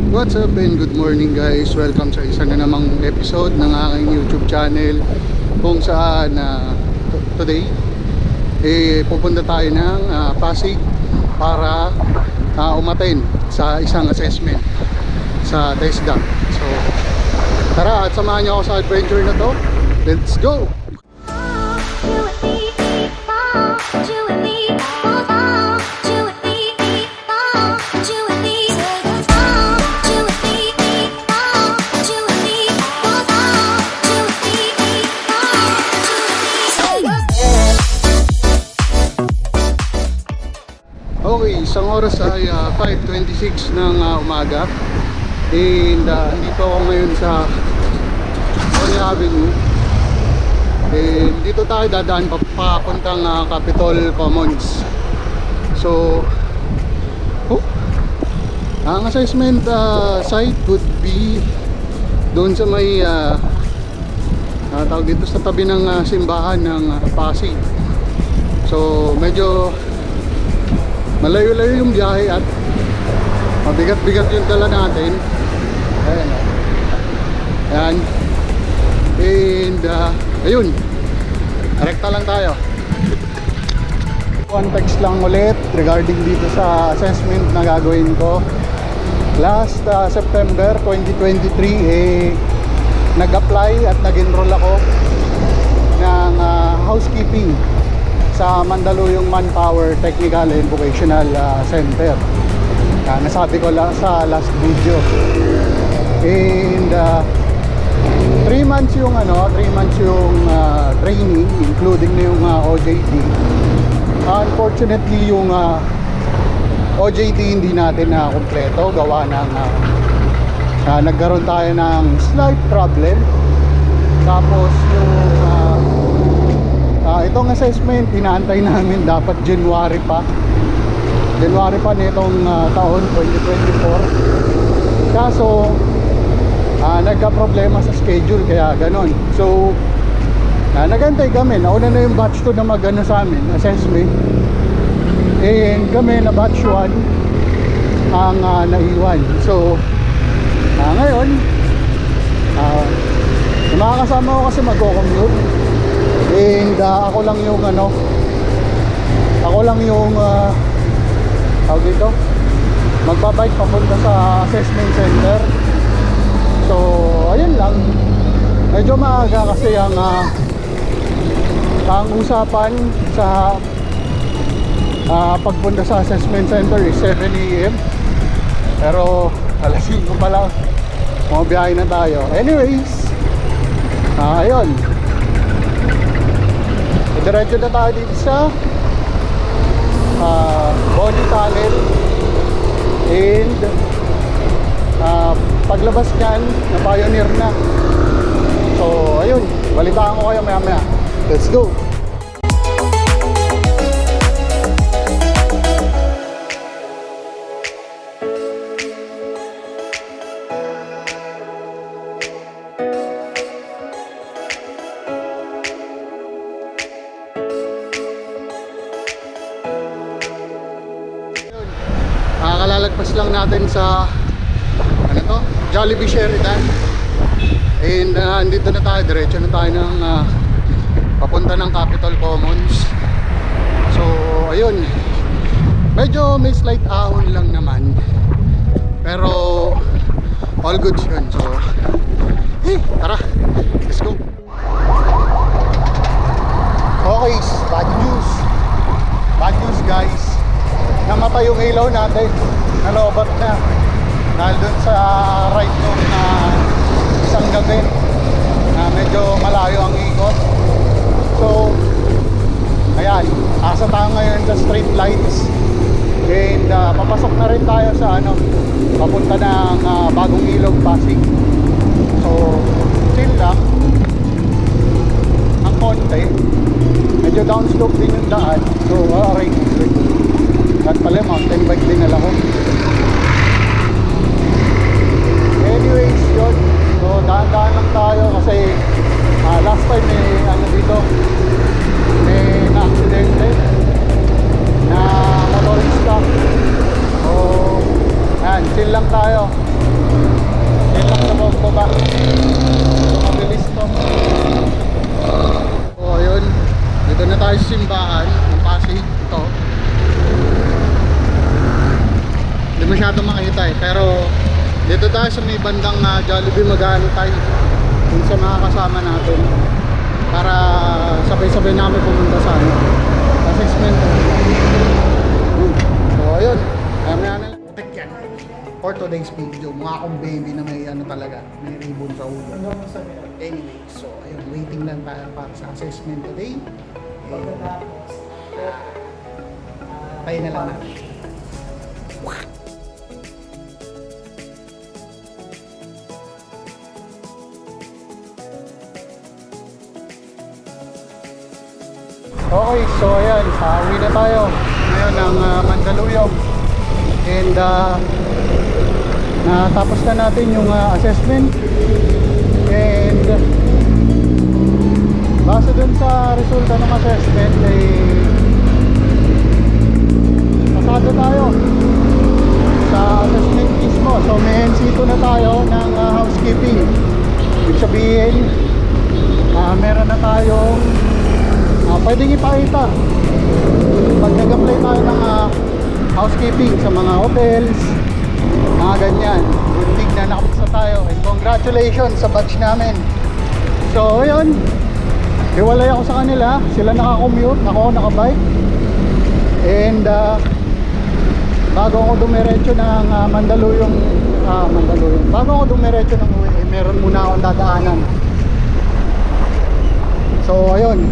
What's up and good morning guys. Welcome sa isa na namang episode ng aking YouTube channel, kung saan today pupunta tayo ng Pasig para umattend sa isang assessment sa TESDA. So tara at samahan niyo ako sa adventure na to. Let's go! Okay, isang oras ay 5:26 ng umaga. And dito ako ngayon sa Onya Avenue. And dito tayo dadaan papuntang Capitol Commons. So ang assessment site would be doon sa may tawag dito sa tabi ng simbahan ng Pasig. So medyo malayo-layo yung biyahe at mabigat-bigat yung dala natin. Ayan. Ayan. And ayun, rekta lang tayo. Context lang ulit regarding dito sa assessment na gagawin ko. Last September 2023 nag-apply at nag-enroll ako ng housekeeping sa Mandaluyong Manpower Technical and Vocational Center. Nasabi ko lang sa last video. And 3 months yung 3 months yung training, including na yung OJT. Unfortunately yung OJT hindi natin na kumpleto, gawa ng nagkaroon tayo ng slight problem. Tapos yung itong assessment, inaantay namin dapat January pa nitong taon 2024. Kaso nagka-problema sa schedule, kaya ganon. So nagantay kami, nauna na yung batch 2 na mag-ano sa amin, assessment. And kami na batch 1 ang naiwan. So ngayon yung mga kasama ko kasi magko-commute. And ako lang yung tawag dito, magbabike papunta sa assessment center. So ayun lang, medyo maaga kasi ang usapan sa pagpunta sa assessment center is 7 AM. Pero alas 5 pa lang bumabiyahe na tayo. Anyways, ayun, diretso na tayo dito sa body tunnel. And paglabas nyan, na Pioneer na. So ayun, balitaan ko kayo maya maya. Let's go! Kalalagpas lang natin sa Jollibee Sheridan. And andito na tayo, diretso na tayo ng papunta ng Capitol Commons. So ayun, medyo may slight ahon lang naman, pero all goods yun. So tara, let's go. Okay, bad news guys, namatay yung ilaw natin, nalobat na dahil dun sa right nung isang gabi na medyo malayo ang ikot. So ayan, asa tayo ngayon sa street lights. And papasok na rin tayo sa papunta ng Bagong Ilog, Pasig. So chill lang ang konti, medyo downslope din yung daan. So at pala mountain bike din nila ko. Anyways yun, so daan-daan lang tayo kasi last time dito may na-accidente na motorista. So chill lang tayo. Chill lang sa baba. So mabilis to. So ayun, dito na tayo sa simbahan ng Pasig. Ito hindi masyado makita eh, pero dito tayo sa may bandang Jollibee mag-aantay dun sa mga kasama natin para sabay-sabay namin pumunta sa assessment. So ayun, kaya na putik yan for today's video. Mukha akong baby na may talaga, may ribbon sa ulo. Anyway, so ayun, waiting lang tayo para sa assessment today. Tayo na lang natin. Okay, so ayan, uwi na tayo ngayon ng Mandaluyong. And natapos na natin yung assessment. And base dun sa resulta ng assessment ay pasado tayo sa assessment mismo. So may NC2 na tayo ng housekeeping. Ibig sabihin meron na tayong pwedeng ipakita pag nag-apply tayo ng housekeeping sa mga hotels, mga ganyan. Good na nakapasa tayo, and congratulations sa batch namin. So ayun, hiwalay ako sa kanila, sila naka-commute, ako naka-bike. And bago ako dumiretso ng Mandaluyong, bago ako dumiretso ng uwi, meron muna akong dadaanan. So ayun,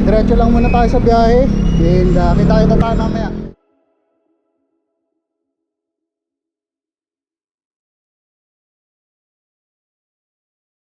diretso lang muna tayo sa biyahe. And kita tayo mamaya.